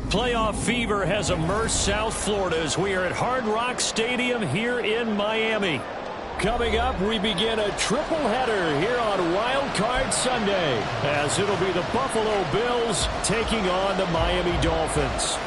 Playoff fever has immersed South Florida as we are at Hard Rock Stadium here in Miami. Coming up, we begin a triple header here on Wild Card Sunday, as it'll be the Buffalo Bills taking on the Miami Dolphins.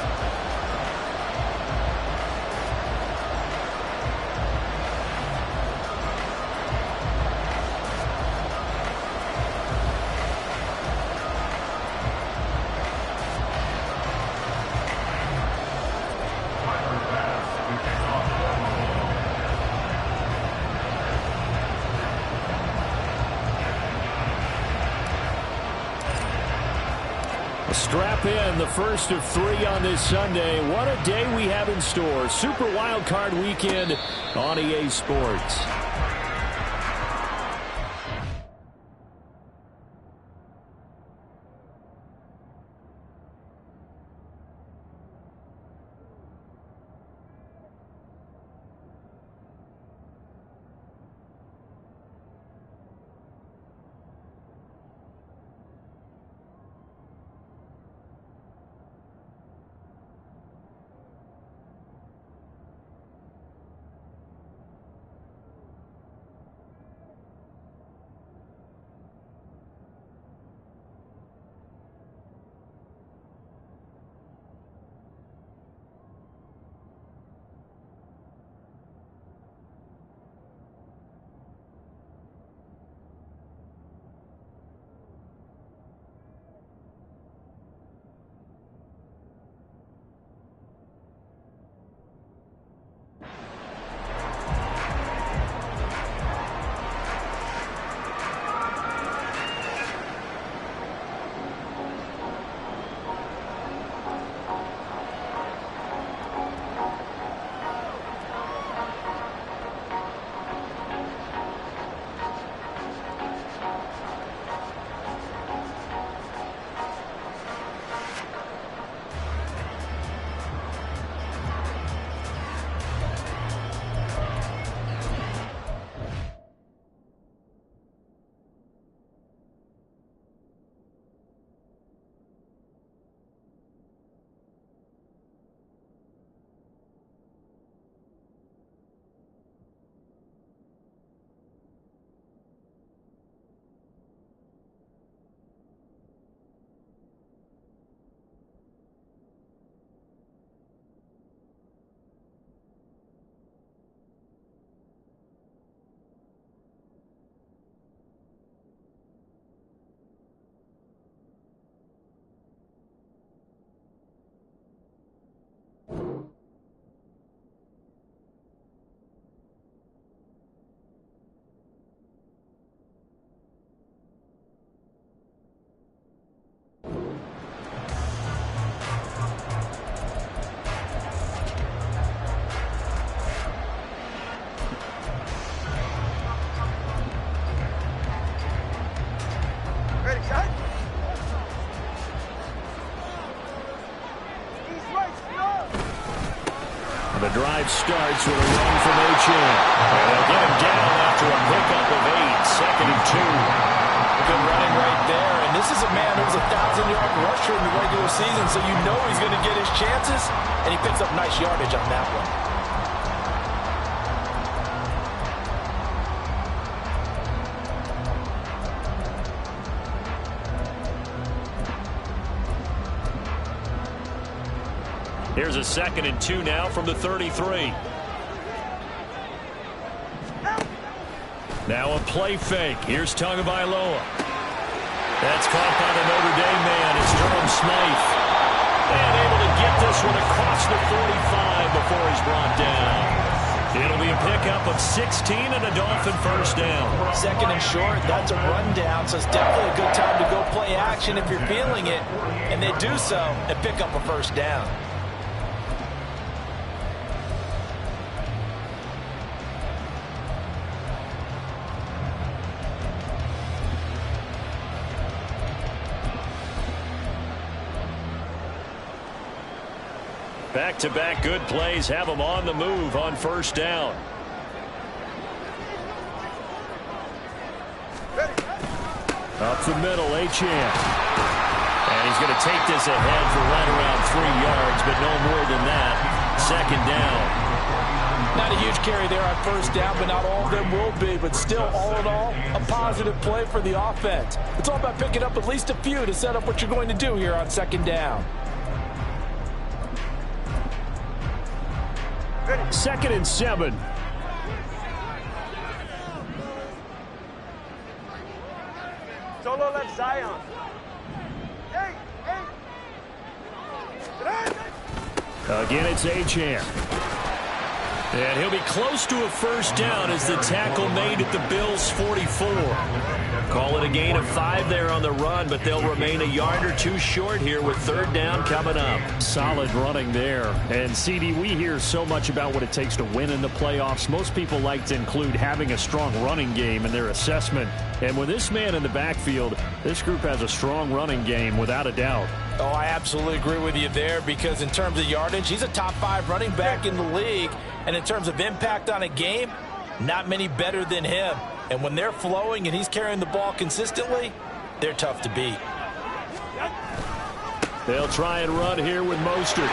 Strap in, the first of 3 on this Sunday. What a day we have in store. Super Wild Card Weekend on EA Sports. The drive starts with a run from Achane. They'll get him down after a pickup of 8, 2nd and 2. Good running right there. And this is a man who was a 1,000-yard rusher in the regular season, so you know he's going to get his chances. And he picks up nice yardage on that one. Here's a 2nd and 2 now from the 33. Now a play fake. Here's Tagovailoa. That's caught by the Notre Dame man. It's Durham Smythe. And able to get this one across the 45 before he's brought down. It'll be a pickup of 16 and a Dolphin first down. 2nd and short, that's a rundown, so it's definitely a good time to go play action if you're feeling it. And they do so and pick up a first down. Back-to-back good plays have them on the move on first down. Up the middle, Achane. And he's going to take this ahead for right around 3 yards, but no more than that. Second down. Not a huge carry there on first down, but not all of them will be. But still, all in all, a positive play for the offense. It's all about picking up at least a few to set up what you're going to do here on second down. 2nd and 7. Solo left Zion. Again, it's Achane. And he'll be close to a first down as the tackle made at the Bills' 44. Call it a gain of 5 there on the run, but they'll remain a yard or two short here with third down coming up. Solid running there. And, CD, we hear so much about what it takes to win in the playoffs. Most people like to include having a strong running game in their assessment. And with this man in the backfield, this group has a strong running game without a doubt. Oh, I absolutely agree with you there because in terms of yardage, he's a top 5 running back in the league. And in terms of impact on a game, not many better than him. And when they're flowing and he's carrying the ball consistently, they're tough to beat. They'll try and run here with Mostert. Oh,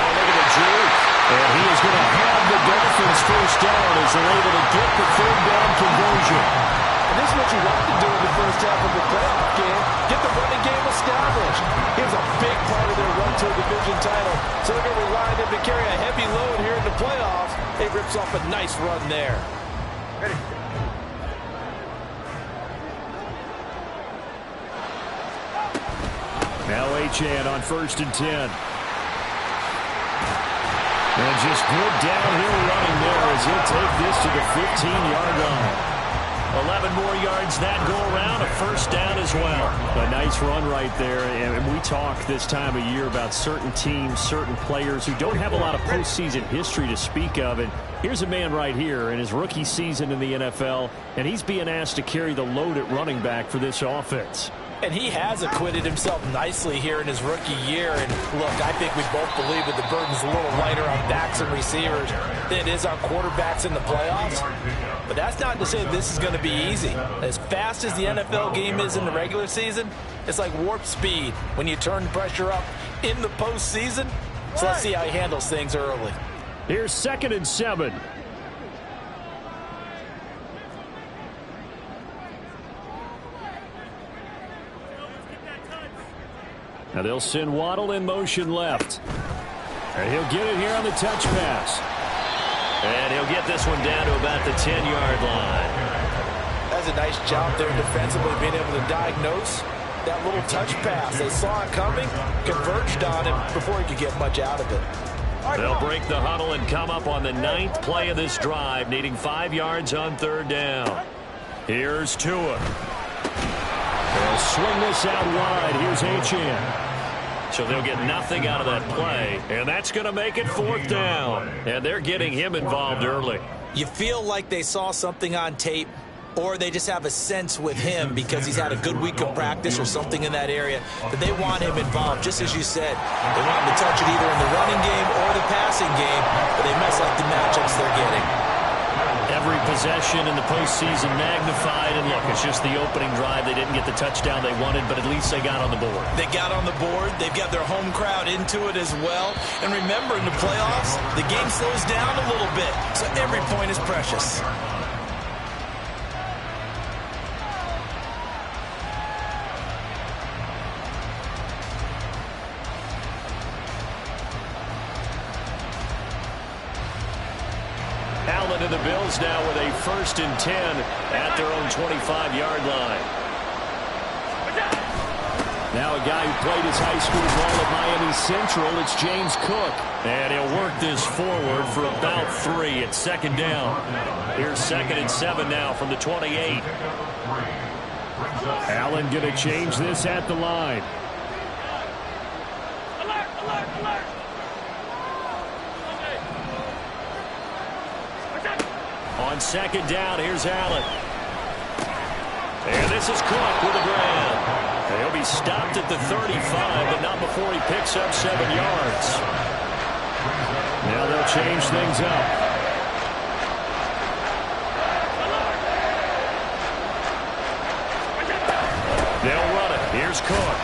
look at the juke. And he is going to have the Dolphins first down as they're able to get the third down conversion. And this is what you want to do in the first half of the playoff game. Get the running game established. He was a big part of their run to a division title. So they're going to rely on him to carry a heavy load here in the playoffs. He rips off a nice run there. Ready. Now Achane on 1st and 10. And just good downhill running there as he'll take this to the 15-yard line. 11 more yards that go around, a first down as well. A nice run right there, and we talk this time of year about certain teams, certain players who don't have a lot of postseason history to speak of, and here's a man right here in his rookie season in the NFL, and he's being asked to carry the load at running back for this offense. And he has acquitted himself nicely here in his rookie year. And look, I think we both believe that the burden's a little lighter on backs and receivers than it is on quarterbacks in the playoffs. But that's not to say this is going to be easy. As fast as the NFL game is in the regular season, it's like warp speed when you turn the pressure up in the postseason. So let's see how he handles things early. Here's 2nd and 7. Now they'll send Waddle in motion left. And he'll get it here on the touch pass. And he'll get this one down to about the 10-yard line. That's a nice job there defensively, being able to diagnose that little touch pass. They saw it coming, converged on him before he could get much out of it. They'll break the huddle and come up on the 9th play of this drive, needing 5 yards on third down. Here's Tua. They'll swing this out wide. Here's Achane. So they'll get nothing out of that play, and that's going to make it 4th down. And they're getting him involved early. You feel like they saw something on tape, or they just have a sense with him because he's had a good week of practice or something in that area that they want him involved, just as you said. They want him to touch it either in the running game or the passing game, but they mess up the matchups they're getting. Every possession in the postseason magnified, and look, it's just the opening drive. They didn't get the touchdown they wanted, but at least they got on the board. They got on the board. They've got their home crowd into it as well. And remember, in the playoffs, the game slows down a little bit, so every point is precious. Allen and the Bills now with a 1st and 10 at their own 25-yard line. Now a guy who played his high school ball at Miami Central, it's James Cook. And he'll work this forward for about 3 at 2nd down. Here's 2nd and 7 now from the 28. Allen going to change this at the line. Alert, alert, alert. On 2nd down, here's Allen. And this is Cook with a grab. He'll be stopped at the 35, but not before he picks up 7 yards. Now they'll change things up. They'll run it. Here's is Cook.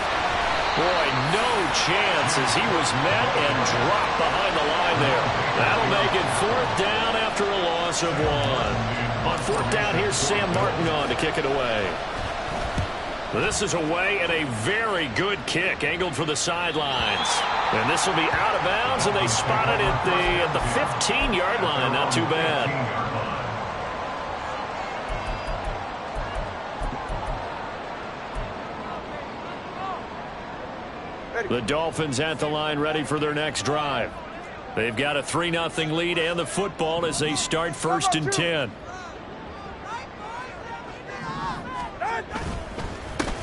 Boy, no chance as he was met and dropped behind the line there. That'll make it 4th down after a loss of 1. On 4th down, here's Sam Martin on to kick it away. This is away and a very good kick, angled for the sidelines. And this will be out of bounds, and they spot it at the 15-yard line. Not too bad. The Dolphins at the line, ready for their next drive. They've got a 3-0 lead and the football as they start 1st and 10.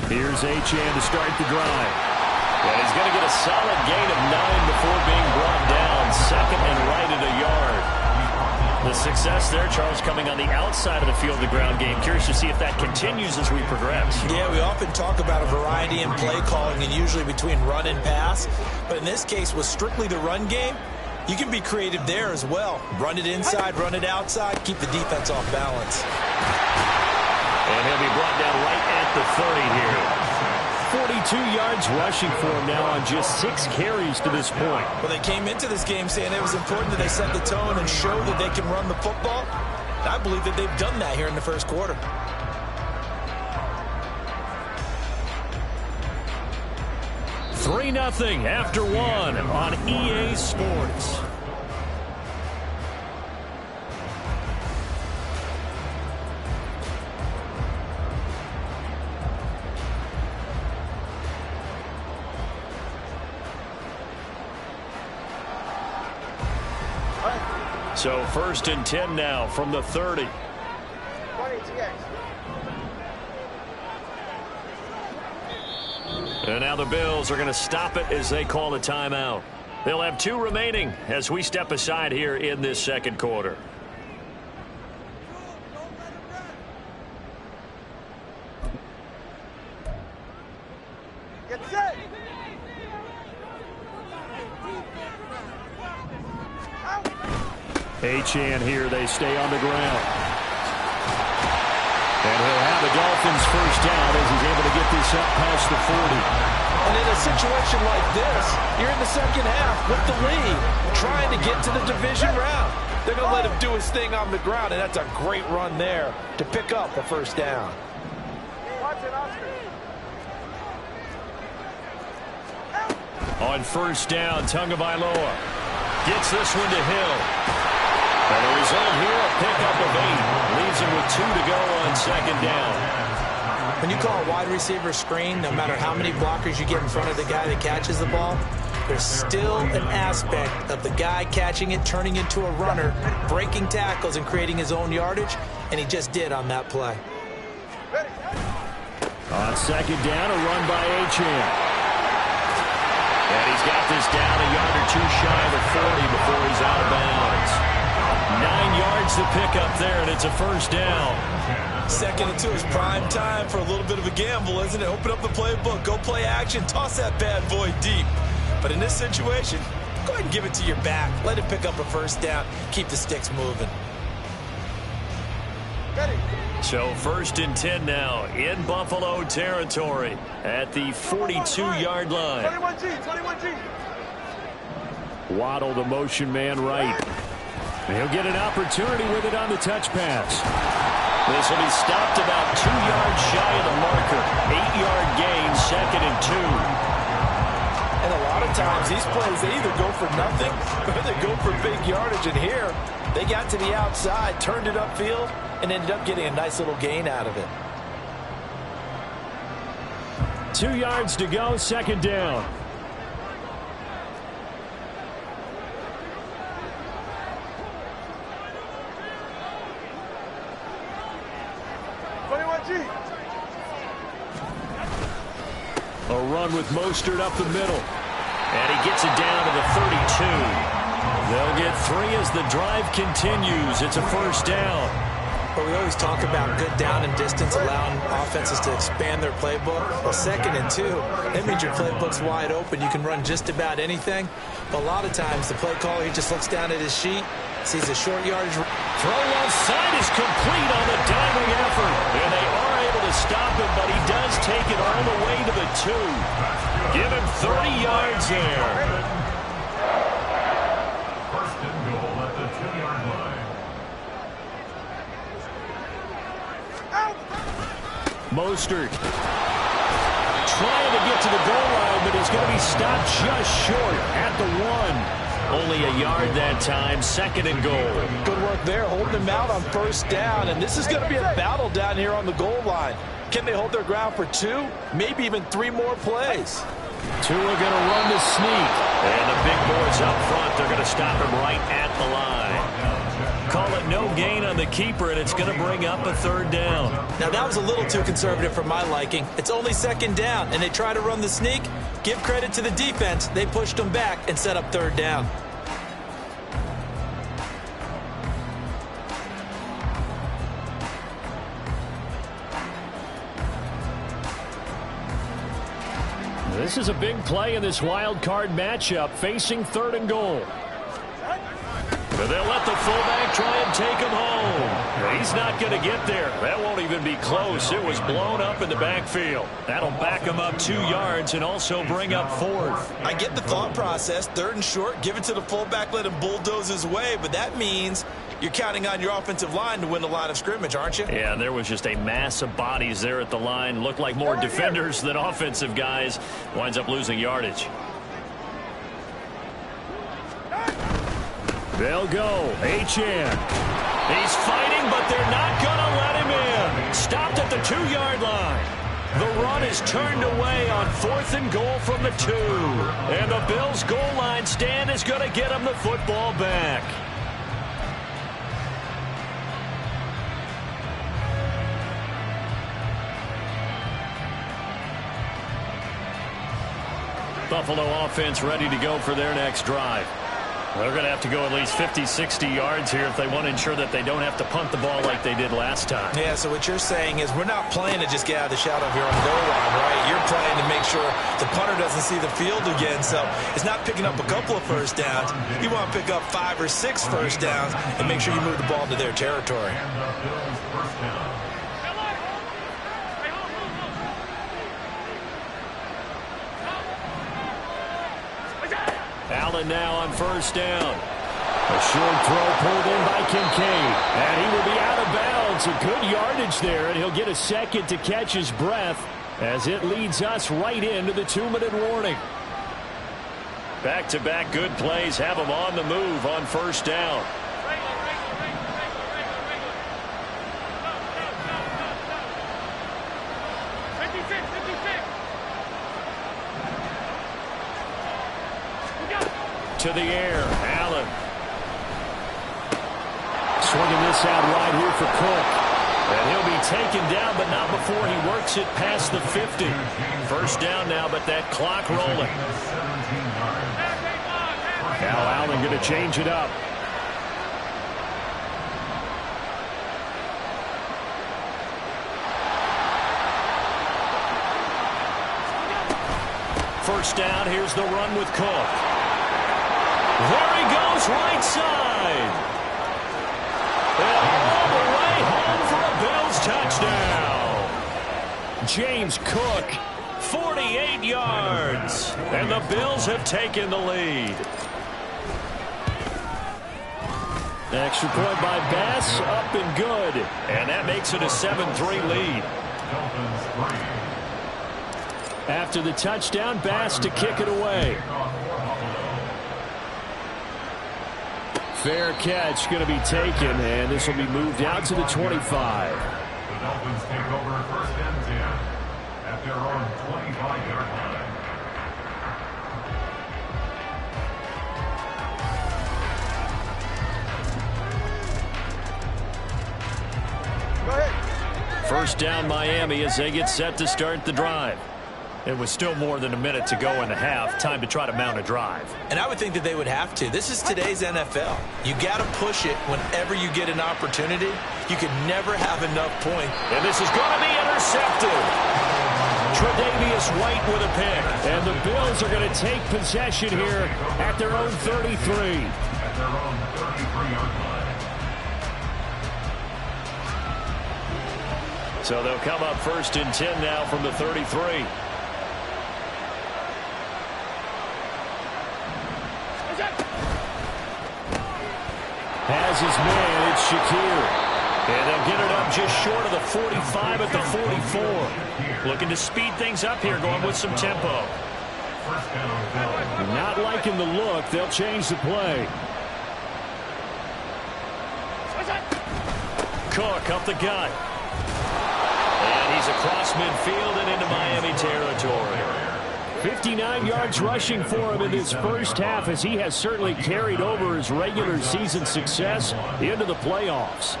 Here's Achane to start the drive. And he's going to get a solid gain of 9 before being brought down. 2nd and right at a yard. The success there, Charles, coming on the outside of the field of the ground game. Curious to see if that continues as we progress. Yeah, we often talk about a variety in play calling and usually between run and pass. But in this case, with strictly the run game, you can be creative there as well. Run it inside, run it outside, keep the defense off balance. And he'll be brought down right at the 30 here. 42 yards rushing for him now on just 6 carries to this point. Well, they came into this game saying it was important that they set the tone and show that they can run the football. I believe that they've done that here in the first quarter. $3-0 after 1 on EA Sports. So 1st and 10 now from the 30. 20 TX. And now the Bills are going to stop it as they call a timeout. They'll have 2 remaining as we step aside here in this second quarter. Get set. Achane here, they stay on the ground. And he'll have the Dolphins first down as he's able to get this up past the 40. And in a situation like this, you're in the second half with the lead, trying to get to the division round. They're going to let him do his thing on the ground, and that's a great run there to pick up a first down. Watch it, Oscar. On first down, Tagovailoa gets this one to Hill. And the result here, a pickup of 8. Leaves him with 2 to go on 2nd down. When you call a wide receiver screen, no matter how many blockers you get in front of the guy that catches the ball, there's still an aspect of the guy catching it, turning into a runner, breaking tackles and creating his own yardage, and he just did on that play. On 2nd down, a run by Achane. And he's got this down a yard or 2 shy of the 40 before he's out of bounds. 9 yards to pick up there, and it's a first down. 2nd and 2 is prime time for a little bit of a gamble, isn't it? Open up the playbook, go play action, toss that bad boy deep. But in this situation, go ahead and give it to your back. Let it pick up a first down. Keep the sticks moving. Ready. So 1st and 10 now in Buffalo territory at the 42-yard line. 21G. Waddle, the motion man right. He'll get an opportunity with it on the touch pass. This will be stopped about 2 yards shy of the marker. 8-yard gain, 2nd and 2. And a lot of times these plays, they either go for nothing or they go for big yardage. And here, they got to the outside, turned it upfield, and ended up getting a nice little gain out of it. 2 yards to go, 2nd down. A run with Mostert up the middle. And he gets it down to the 32. They'll get 3 as the drive continues. It's a first down. But we always talk about good down and distance, allowing offenses to expand their playbook. Well, 2nd and 2, that means your playbook's wide open. You can run just about anything. But a lot of times, the play caller, he just looks down at his sheet, sees a short yardage. Throw left side is complete on the diving effort. And they are able to to stop him, but he does take it all the way to the 2. Give him 30 yards there. First and goal at the 2-yard line. Mostert trying to get to the goal line, but he's going to be stopped just short at the 1. Only a yard that time, 2nd and goal. Good work there, holding him out on 1st down, and this is going to be a battle down here on the goal line. Can they hold their ground for 2, maybe even 3 more plays? Tua going to run the sneak, and the big boys up front, they're going to stop him right at the line. Call it no gain on the keeper, and it's going to bring up a 3rd down. Now, that was a little too conservative for my liking. It's only 2nd down, and they try to run the sneak. Give credit to the defense. They pushed them back and set up 3rd down. This is a big play in this wild card matchup, facing 3rd and goal. But they'll let the fullback try and take him home. He's not going to get there. That won't even be close. It was blown up in the backfield. That'll back him up 2 yards and also bring up 4th. I get the thought process. 3rd and short, give it to the fullback, let him bulldoze his way. But that means you're counting on your offensive line to win the line of scrimmage, aren't you? Yeah, there was just a mass of bodies there at the line. Looked like more defenders than offensive guys. Winds up losing yardage. They'll go. H.N. He's fighting, but they're not going to let him in. Stopped at the 2-yard line. The run is turned away on 4th and goal from the 2. And the Bills' goal line stand is going to get him the football back. Buffalo offense ready to go for their next drive. They're going to have to go at least 50, 60 yards here if they want to ensure that they don't have to punt the ball like they did last time. Yeah, so what you're saying is we're not playing to just get out of the shadow here on the goal line, right? You're playing to make sure the punter doesn't see the field again. So it's not picking up a couple of 1st downs. You want to pick up 5 or 6 1st downs and make sure you move the ball into their territory. And the Bills' first down. Allen now on 1st down. A short throw pulled in by Kincaid. And he will be out of bounds. A good yardage there, and he'll get a second to catch his breath as it leads us right into the 2-minute warning. Back-to-back good plays have him on the move on 1st down. To the air, Allen. Swinging this out right here for Cook. And he'll be taken down, but not before he works it past the 50. 1st down now, but that clock rolling. Now Allen going to change it up. First down, here's the run with Cook. There he goes, right side. And all the way home for a Bills touchdown. James Cook, 48 yards. And the Bills have taken the lead. Extra point by Bass, up and good. And that makes it a 7-3 lead. After the touchdown, Bass to kick it away. Fair catch going to be taken, and this will be moved out to the 25. The Dolphins take over 1st and 10 at their own 25-yard line. Go ahead. First down Miami as they get set to start the drive. It was still more than a minute to go in the half. Time to try to mount a drive. And I would think that they would have to. This is today's NFL. You got to push it whenever you get an opportunity. You can never have enough points. And this is going to be intercepted. Tre'Davious White with a pick. And the Bills are going to take possession here at their own 33. At their own 33-yard line. So they'll come up 1st and 10 now from the 33. Has his man, it's Shakir. And they'll get it up just short of the 45 at the 44. Looking to speed things up here, going with some tempo. Not liking the look. They'll change the play. Cook up the gut. And he's across midfield and into Miami territory. 59 yards rushing for him in this first half, as he has certainly carried over his regular season success into the playoffs.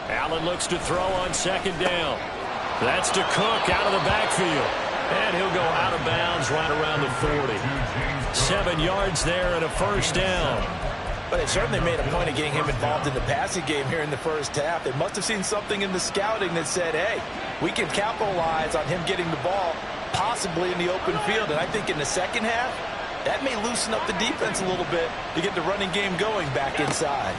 Allen looks to throw on 2nd down. That's to Cook out of the backfield. And he'll go out of bounds right around the 40. 7 yards there and a 1st down. But they certainly made a point of getting him involved in the passing game here in the first half. They must have seen something in the scouting that said, hey, we can capitalize on him getting the ball possibly in the open field. And I think in the second half, that may loosen up the defense a little bit to get the running game going back inside.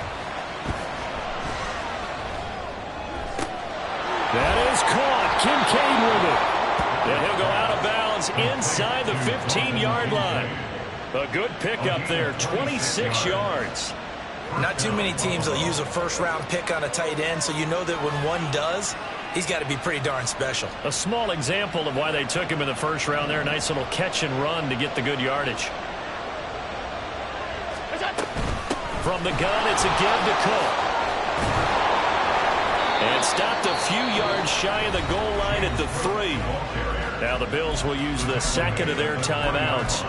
That is caught. Kincaid with it. And he'll go out of bounds inside the 15-yard line. A good pickup there, 26 yards. Not too many teams will use a first-round pick on a tight end, so you know that when one does, he's got to be pretty darn special. A small example of why they took him in the first round there. Nice little catch and run to get the good yardage. From the gun, it's again to Cook. And stopped a few yards shy of the goal line at the 3. Now the Bills will use the second of their timeouts,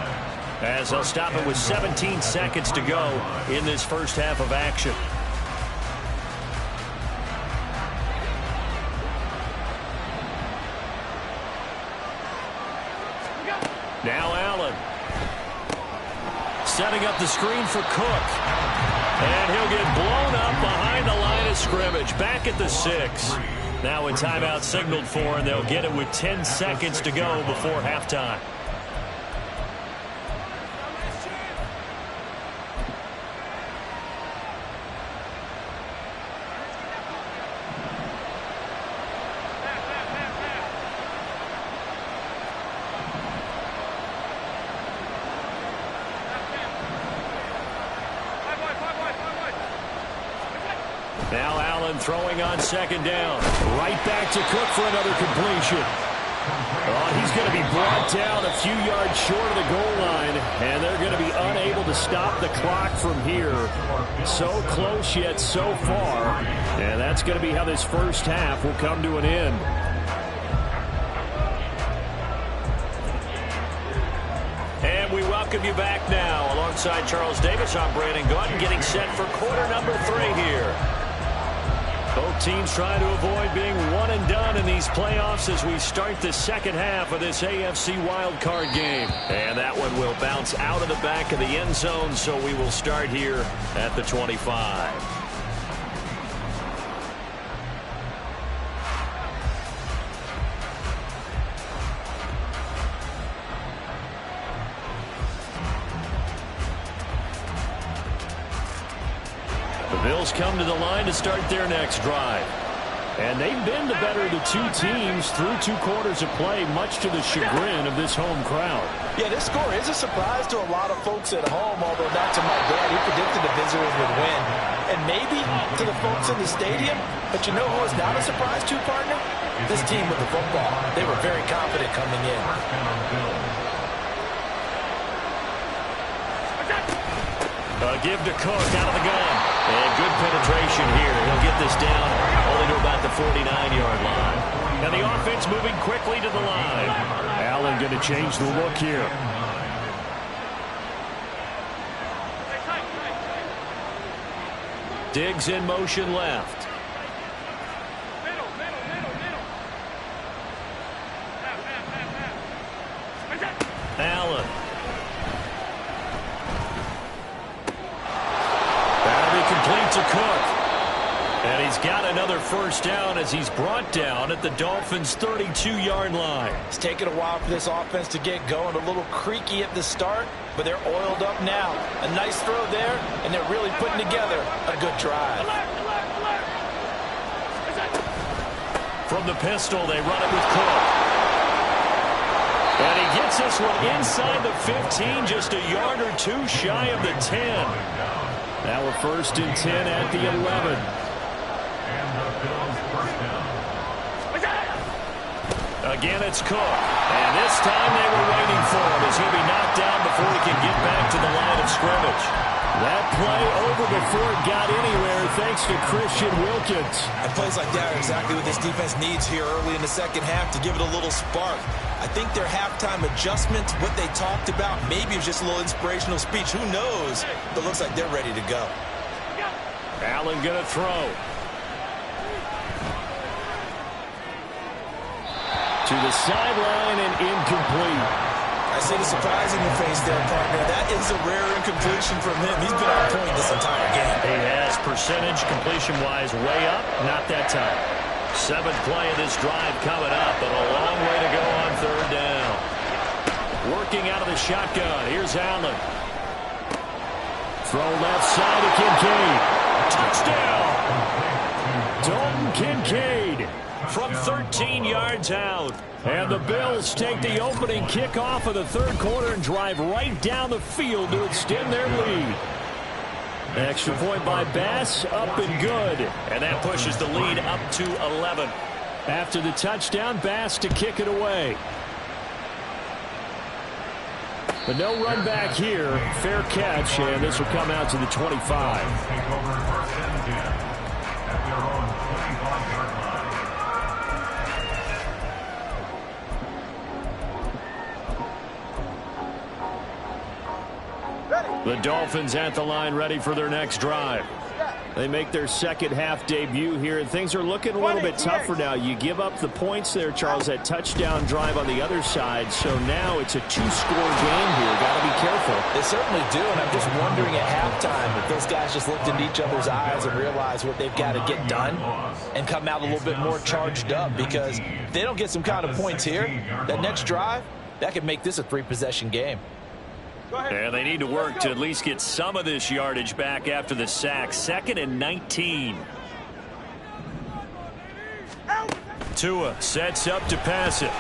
as they'll stop it with 17 seconds to go in this first half of action. Now Allen. Setting up the screen for Cook. And he'll get blown up behind the line of scrimmage, back at the 6. Now a timeout signaled for, and they'll get it with 10 seconds to go before halftime. Now Allen throwing on 2nd down. Right back to Cook for another completion. Oh, he's going to be brought down a few yards short of the goal line, and they're going to be unable to stop the clock from here. So close yet so far, and that's going to be how this first half will come to an end. And we welcome you back now. Alongside Charles Davis, I'm Brandon Gaudin, getting set for quarter number 3 here. Both teams trying to avoid being one and done in these playoffs as we start the second half of this AFC wildcard game. And that one will bounce out of the back of the end zone, so we will start here at the 25. The Bills come to the line to start their next drive. And they've been the better of the two teams through 2 quarters of play, much to the chagrin of this home crowd. Yeah, this score is a surprise to a lot of folks at home, although not to my dad, who predicted the visitors would win. And maybe to the folks in the stadium, but you know who is not a surprise to, partner? This team with the football. They were very confident coming in. Give to Cook out of the gun. And good penetration here. He'll get this down only to about the 49-yard line. And the offense moving quickly to the line. Allen going to change the look here. Diggs in motion left. Allen. Complete to Cook. And he's got another first down as he's brought down at the Dolphins' 32-yard line. It's taken a while for this offense to get going. A little creaky at the start, but they're oiled up now. A nice throw there, and they're really putting together a good drive. From the pistol, they run it with Cook. And he gets this one inside the 15, just a yard or two shy of the 10. Now we're 1st and 10 at the 11. And the Bills first down. Again, it's Cook. And this time they were waiting for him as he'll be knocked down before he can get back to the line of scrimmage. That play over before it got anywhere thanks to Christian Wilkins. And plays like that are exactly what this defense needs here early in the second half to give it a little spark. I think their halftime adjustments, what they talked about, maybe it was just a little inspirational speech. Who knows? But it looks like they're ready to go. Allen going to throw. To the sideline and incomplete. I see the surprise in your face there, partner. That is a rare incompletion from him. He's been on point this entire game. He has percentage completion-wise way up. Not that time. 7th play of this drive coming up, but a long way to go on 3rd down. Working out of the shotgun. Here's Allen. Throw left side to Kincaid. Touchdown! Dalton Kincaid from 13 yards out. And the Bills take the opening kickoff of the 3rd quarter and drive right down the field to extend their lead. Extra point by Bass, up and good. And that pushes the lead up to 11. After the touchdown, Bass to kick it away. But no run back here. Fair catch, and this will come out to the 25. Take over 1st and 10 at their own 25-yard line. The Dolphins at the line ready for their next drive. They make their second half debut here, and things are looking a little bit tougher now. You give up the points there, Charles, that touchdown drive on the other side, so now it's a 2-score game here. Got to be careful. They certainly do, and I'm just wondering at halftime if those guys just looked into each other's eyes and realized what they've got to get done and come out a little bit more charged up, because if they don't get some kind of points here, that next drive, that could make this a 3-possession game. And they need to work to at least get some of this yardage back after the sack. 2nd and 19. Tua sets up to pass it.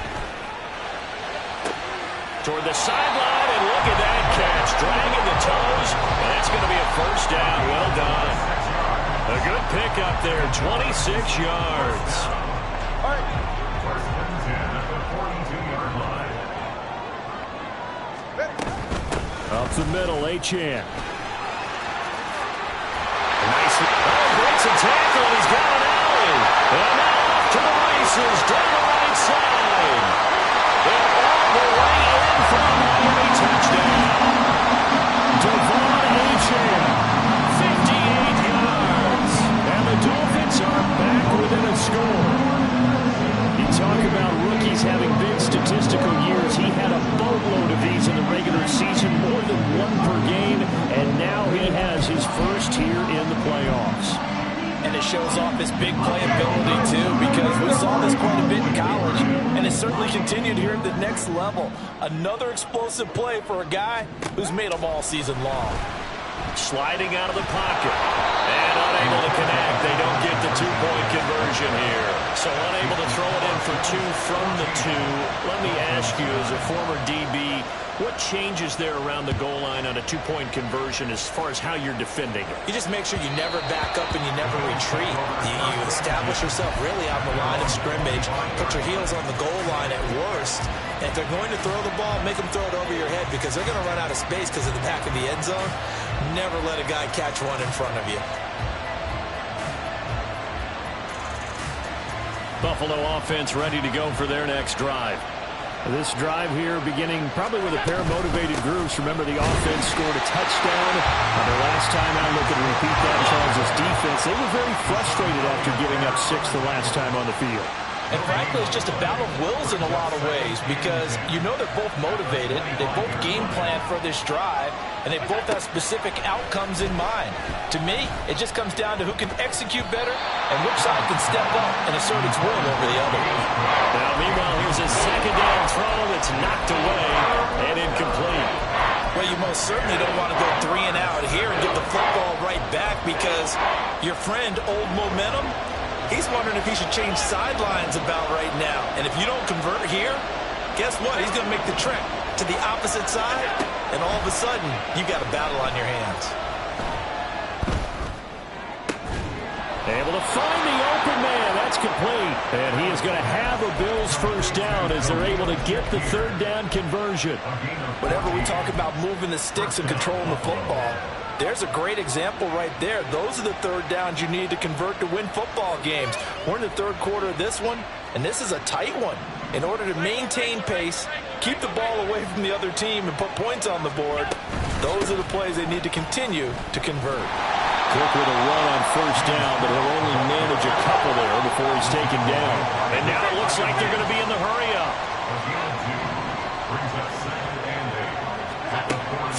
Toward the sideline, and look at that catch. Dragging the toes, and that's going to be a 1st down. Well done. A good pickup there, 26 yards. All right. 1st and 10 at the 42-yard line. Up the middle, Achane. Nice. Oh, breaks a tackle, and he's got an alley. And now off to the races, down the right side. And all the way in for a Miami touchdown. Devon Achane, 58 yards. And the Dolphins are back within a score. You talk about rookies having big statistical years. He had a boatload of these in the regular season, more than 1 per game, and now he has his first here in the playoffs. And it shows off his big playability, too, because we saw this quite a bit in college, and it certainly continued here at the next level. Another explosive play for a guy who's made them all season long. Sliding out of the pocket. And unable to connect. They don't get the 2-point conversion here. So unable to throw it in for 2 from the 2. Let me ask you, as a former DB, what changes there around the goal line on a 2-point conversion as far as how you're defending it? You just make sure you never back up and you never retreat. You establish yourself really on the line of scrimmage, put your heels on the goal line at worst. And if they're going to throw the ball, make them throw it over your head, because they're going to run out of space because of the back of the end zone. Never let a guy catch one in front of you. Buffalo offense ready to go for their next drive. This drive here beginning probably with a pair of motivated groups. Remember, the offense scored a touchdown. Their last time out, looking to repeat that, Charles' defense. They were very frustrated after giving up 6 the last time on the field. And frankly, it's just a battle of wills in a lot of ways, because you know they're both motivated, they both game plan for this drive, and they both have specific outcomes in mind. To me, it just comes down to who can execute better and which side can step up and assert its will over the other. Now, meanwhile, here's a 2nd down throw that's knocked away and incomplete. Well, you most certainly don't want to go 3 and out here and give the football right back, because your friend, Old Momentum, He's wondering if he should change sidelines about right now. And if you don't convert here, guess what? He's going to make the trek to the opposite side, and all of a sudden, you got a battle on your hands. Able to find the open man. That's complete. And he is going to have a Bills first down as they're able to get the third down conversion. Whenever we talk about moving the sticks and controlling the football, there's a great example right there. Those are the third downs you need to convert to win football games. We're in the third quarter of this one, and this is a tight one. In order to maintain pace, keep the ball away from the other team, and put points on the board, those are the plays they need to continue to convert. Cook with a run on first down, but he'll only manage a couple there before he's taken down. And now it looks like they're going to be in the hurry-up.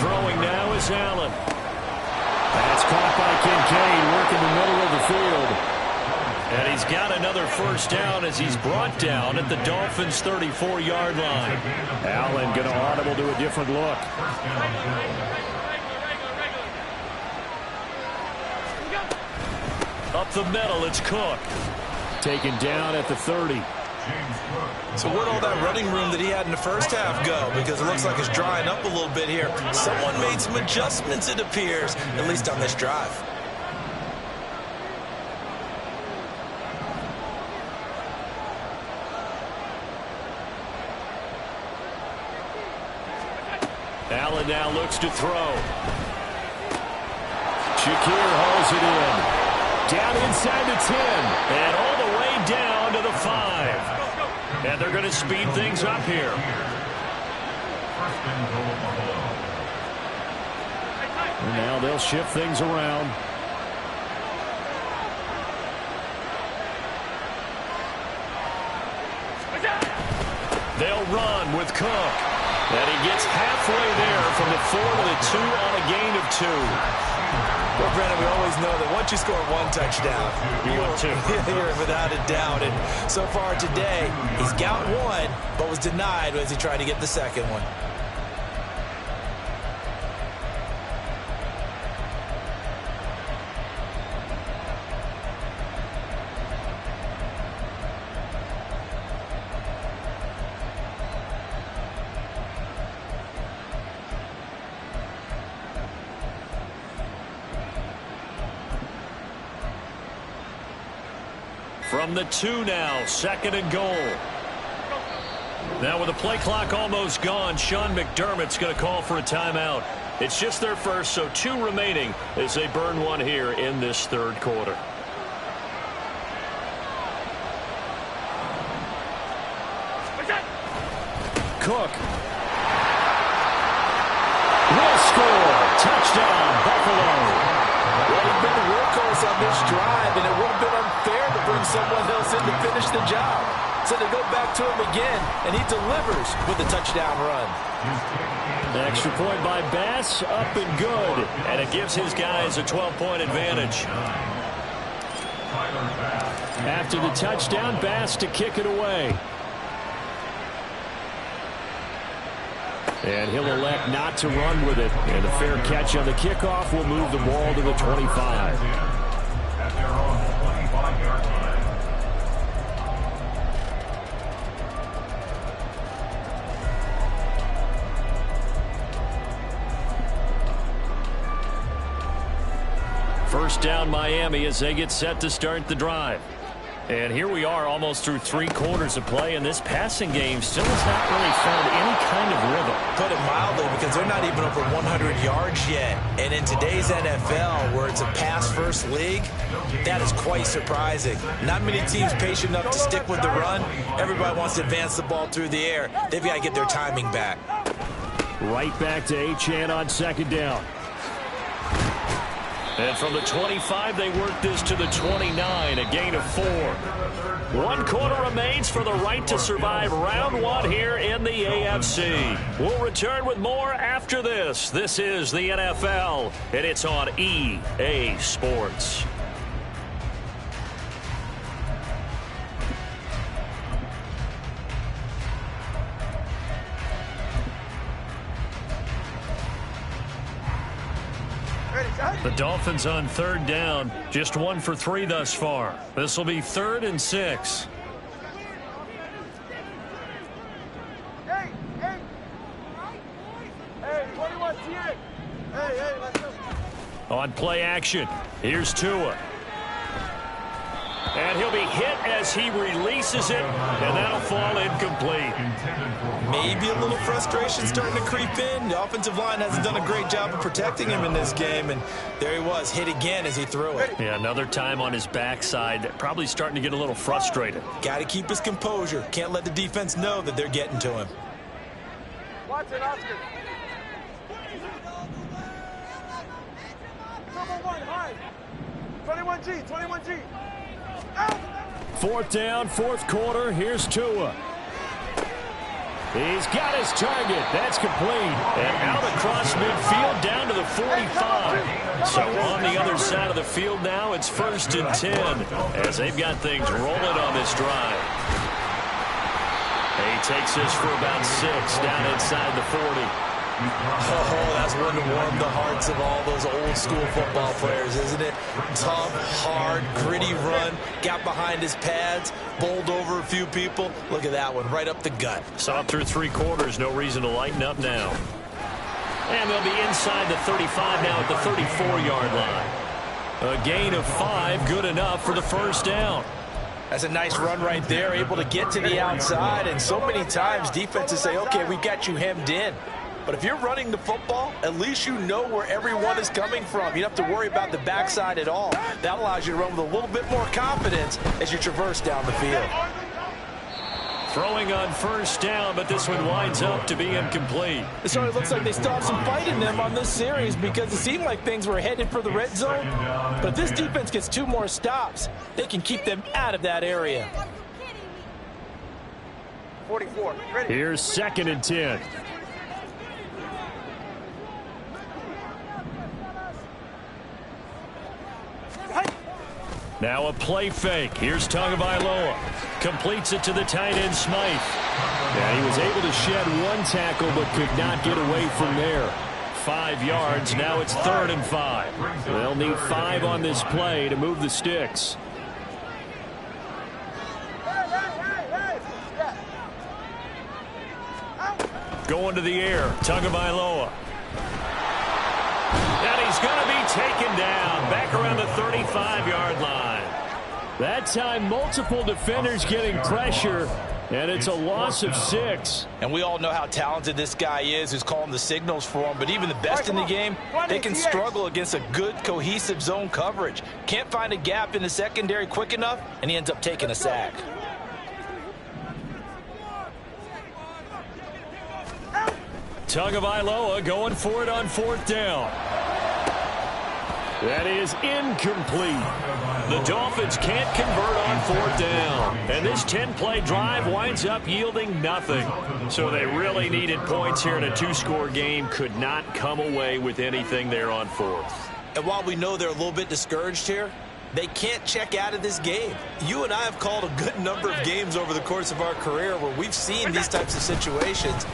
Throwing now is Allen. That's caught by Kincaid, working the middle of the field. And he's got another first down as he's brought down at the Dolphins' 34-yard line. Allen going to audible to a different look. Up the middle, it's Cook. Taken down at the 30. So where'd all that running room that he had in the first half go? Because it looks like it's drying up a little bit here. Someone made some adjustments, it appears, at least on this drive. Allen now looks to throw. Shakir hauls it in. Down inside the 10. And all the way down to the 5. And they're going to speed things up here. And now they'll shift things around. They'll run with Cook. And he gets halfway there from the 4 to the 2 on a gain of 2. Well, Brandon, we always know that once you score one touchdown, you're without a doubt. And so far today, he's got one, but was denied as he tried to get the second one. From the 2 now, 2nd and goal. Now with the play clock almost gone, Sean McDermott's going to call for a timeout. It's just their first, so 2 remaining as they burn one here in this third quarter. Cook. Will score. Touchdown, Buffalo. Well, he's been the workhorse on this drive, and it would have been unfair to bring someone else in to finish the job. So they go back to him again, and he delivers with a touchdown run. The extra point by Bass, up and good. And it gives his guys a 12-point advantage. After the touchdown, Bass to kick it away. And he'll elect not to run with it. And a fair catch on the kickoff will move the ball to the 25. At their own 25-yard line. First down Miami as they get set to start the drive. And here we are almost through 3 quarters of play, and this passing game still has not really found any kind of rhythm. Put it mildly, because they're not even over 100 yards yet. And in today's NFL, where it's a pass-first league, that is quite surprising. Not many teams patient enough to stick with the run. Everybody wants to advance the ball through the air. They've got to get their timing back. Right back to Achane on 2nd down. And from the 25, they work this to the 29, a gain of 4. 1 quarter remains for the right to survive round 1 here in the AFC. We'll return with more after this. This is the NFL, and it's on EA Sports. Ready. The Dolphins on third down, just 1 for 3 thus far. This will be 3rd and 6. Hey, 21, hey, let's go. On play action, here's Tua. And he'll be hit as he releases it, and that'll fall incomplete. Maybe a little frustration starting to creep in. The offensive line hasn't done a great job of protecting him in this game, and there he was, hit again as he threw it. Yeah, another time on his backside, probably starting to get a little frustrated. Got to keep his composure. Can't let the defense know that they're getting to him. Watch it, Oscar. Number 1, high. 21G. Out. 4th down, 4th quarter. Here's Tua. He's got his target. That's complete. And out across midfield down to the 45. So on the other side of the field now, it's 1st and 10 as they've got things rolling on this drive. He takes this for about 6 down inside the 40. Oh, that's one to warm the hearts of all those old school football players, isn't it? Tough, hard, gritty run, got behind his pads, bowled over a few people. Look at that one, right up the gut. Saw it through 3 quarters, no reason to lighten up now. And they'll be inside the 35 now at the 34-yard line. A gain of 5, good enough for the 1st down. That's a nice run right there, able to get to the outside, and so many times defenses say, okay, we got you hemmed in. But if you're running the football, at least you know where everyone is coming from. You don't have to worry about the backside at all. That allows you to run with a little bit more confidence as you traverse down the field. Throwing on 1st down, but this one winds up to be incomplete. It certainly looks like they still have some fight in them on this series because it seemed like things were headed for the red zone. But if this defense gets 2 more stops, they can keep them out of that area. 44, ready. Here's 2nd and 10. Now a play fake. Here's Tagovailoa. Completes it to the tight end, Smythe. And he was able to shed 1 tackle but could not get away from there. 5 yards. Now it's 3rd and 5. They'll need 5 on this play to move the sticks. Going to the air. Tagovailoa. And he's going to be taken down back around the 35-yard line. That time, multiple defenders getting pressure, and it's a loss of 6. And we all know how talented this guy is who's calling the signals for him, but even the best in the game, they can struggle against a good, cohesive zone coverage. Can't find a gap in the secondary quick enough, and he ends up taking a sack. Tagovailoa going for it on 4th down. That is incomplete. The Dolphins can't convert on 4th down. And this 10-play drive winds up yielding nothing. So they really needed points here in a 2-score game. Could not come away with anything there on 4th. And while we know they're a little bit discouraged here, they can't check out of this game. You and I have called a good number of games over the course of our career where we've seen these types of situations.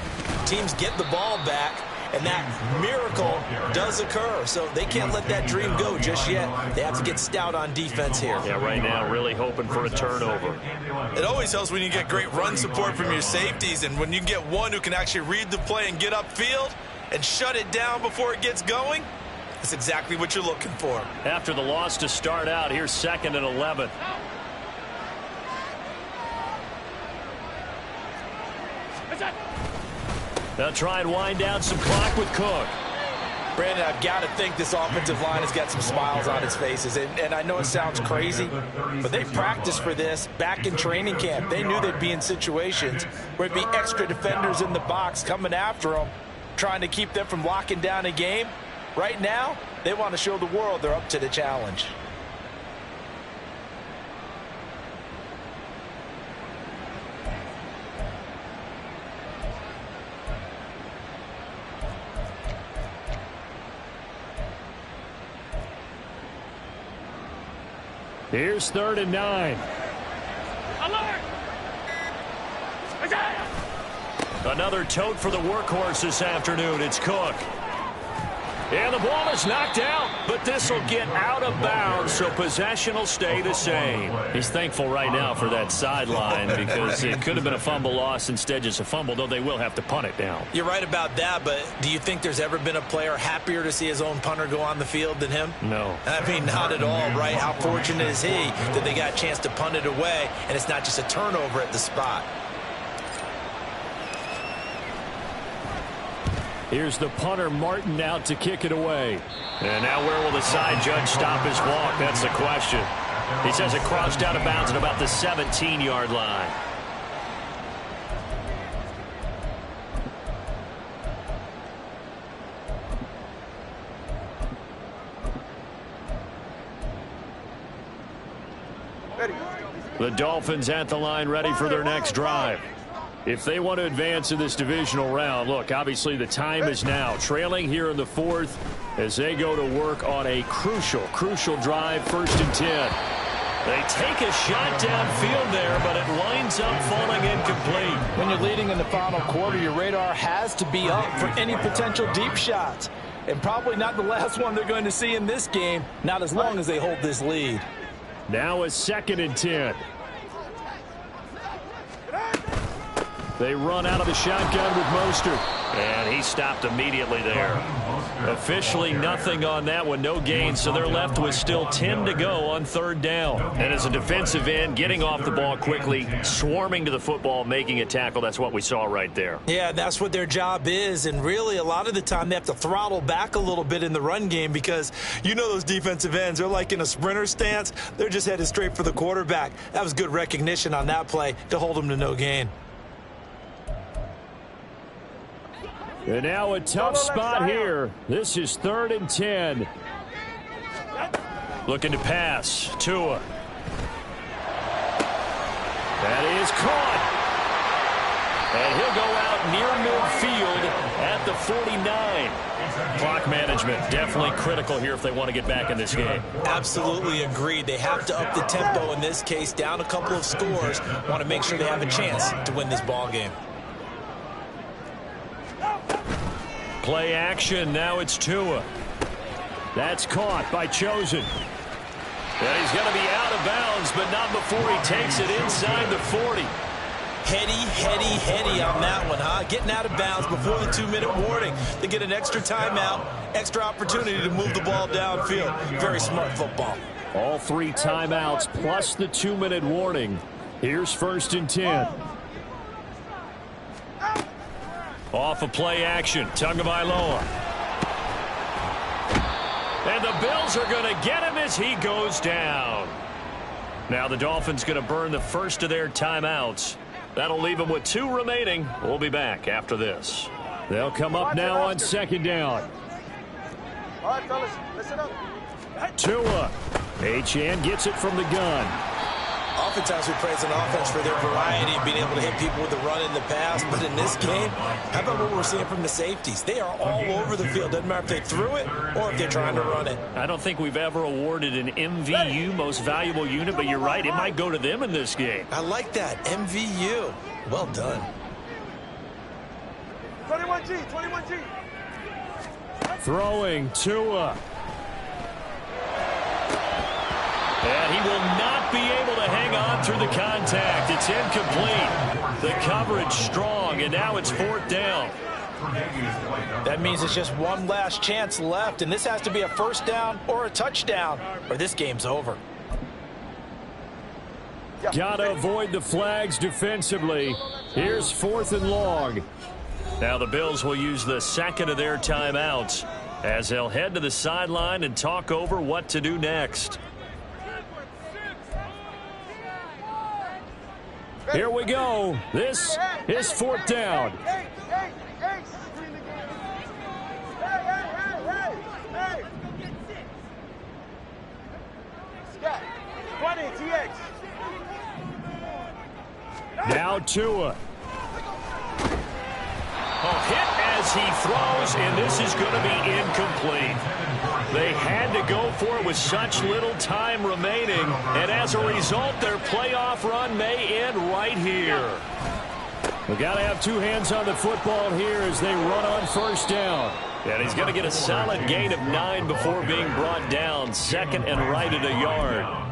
Teams get the ball back, and that miracle does occur. So they can't let that dream go just yet. They have to get stout on defense here. Yeah, right now really hoping for a turnover. It always helps when you get great run support from your safeties, and when you get one who can actually read the play and get upfield and shut it down before it gets going. That's exactly what you're looking for. After the loss to start out, here's 2nd and 11. They'll try and wind down some clock with Cook. Brandon, I've got to think this offensive line has got some smiles on its faces. And I know it sounds crazy, but they practiced for this back in training camp. They knew they'd be in situations where it'd be extra defenders in the box coming after them, trying to keep them from locking down a game. Right now, they want to show the world they're up to the challenge. Here's 3rd and 9. Another tote for the workhorse this afternoon. It's Cook. And the ball is knocked out, but this will get out of bounds, so possession will stay the same. He's thankful right now for that sideline because it could have been a fumble loss, instead just a fumble, though they will have to punt it down. You're right about that, but do you think there's ever been a player happier to see his own punter go on the field than him? No. I mean, not at all, right? How fortunate is he that they got a chance to punt it away, and it's not just a turnover at the spot. Here's the punter, Martin, out to kick it away. And now where will the side judge stop his walk? That's the question. He says it crossed out of bounds at about the 17-yard line. The Dolphins at the line, ready for their next drive. If they want to advance in this divisional round, look, obviously the time is now. Trailing here in the fourth as they go to work on a crucial drive, 1st and 10. They take a shot downfield there, but it winds up falling incomplete. When you're leading in the final quarter, your radar has to be up for any potential deep shots. And probably not the last one they're going to see in this game, not as long as they hold this lead. Now a 2nd and 10. They run out of the shotgun with Mostert. And he stopped immediately there. Officially nothing on that one, no gain, so they're left with still 10 to go on 3rd down. And as a defensive end, getting off the ball quickly, swarming to the football, making a tackle, that's what we saw right there. Yeah, that's what their job is, and really a lot of the time they have to throttle back a little bit in the run game because you know those defensive ends, they're like in a sprinter stance. They're just headed straight for the quarterback. That was good recognition on that play to hold them to no gain. And now a tough spot here. This is 3rd and 10. Looking to pass. Tua. That is caught. And he'll go out near midfield at the 49. Clock management definitely critical here if they want to get back in this game. Absolutely agreed. They have to up the tempo in this case, down a couple of scores. Want to make sure they have a chance to win this ball game. Play action. Now it's Tua. That's caught by Chosen. And he's going to be out of bounds, but not before he takes it inside the 40. Heady on that one, huh? Getting out of bounds before the 2-minute warning. They get an extra timeout, extra opportunity to move the ball downfield. Very smart football. All 3 timeouts plus the 2-minute warning. Here's 1st and 10. Off a play action, Tagovailoa. And the Bills are going to get him as he goes down. Now the Dolphins going to burn the first of their timeouts. That'll leave them with 2 remaining. We'll be back after this. They'll come up now on 2nd down. All right, fellas, listen up. Tua. Achane gets it from the gun. Oftentimes we praise an offense for their variety of being able to hit people with the run in the pass. But in this game, how about what we're seeing from the safeties? They are all over the field. Doesn't matter if they threw it or if they're trying to run it. I don't think we've ever awarded an MVU, most valuable unit, but you're right. It might go to them in this game. I like that. MVU. Well done. 21G. Throwing Tua. And he will not be able to hang on through the contact. It's incomplete. The coverage strong, and now it's 4th down. That means it's just one last chance left, and this has to be a 1st down or a touchdown, or this game's over. Gotta avoid the flags defensively. Here's 4th and long. Now the Bills will use the 2nd of their timeouts as they'll head to the sideline and talk over what to do next. Here we go. This is 4th down. Hey. Scott, 20, TX. Now Tua. Hit as he throws, and this is going to be incomplete. They had to go for it with such little time remaining, and as a result, their playoff run may end right here. We've got to have 2 hands on the football here as they run on 1st down. And he's going to get a solid gain of 9 before being brought down. 2nd and right at a yard.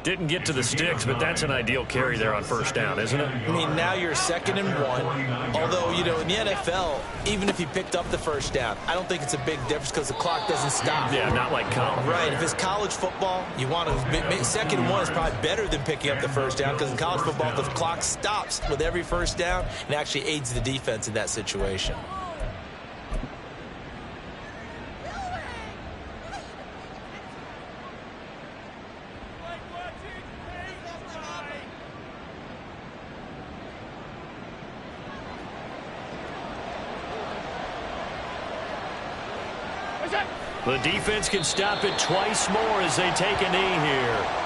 Didn't get to the sticks, but that's an ideal carry there on first down, isn't it? I mean, now you're 2nd and 1. Although, you know, in the NFL, even if he picked up the first down, I don't think it's a big difference because the clock doesn't stop. Yeah, not like college. Right. If it's college football, you want to 2nd and 1 is probably better than picking up the first down because in college football, the clock stops with every first down and actually aids the defense in that situation. The defense can stop it twice more as they take a knee here.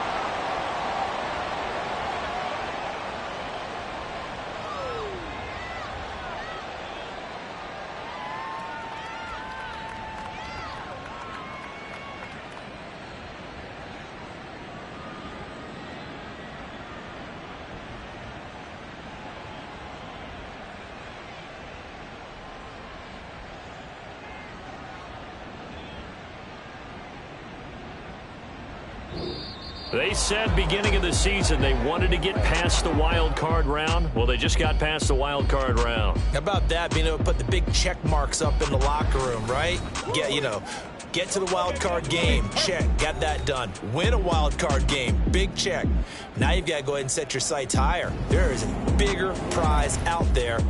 They said beginning of the season they wanted to get past the wild card round. Well, they just got past the wild card round. How about that, being able to put the big check marks up in the locker room, right? Get to the wild card game. Check. Got that done. Win a wild card game. Big check. Now you've got to go ahead and set your sights higher. There is a bigger prize out there.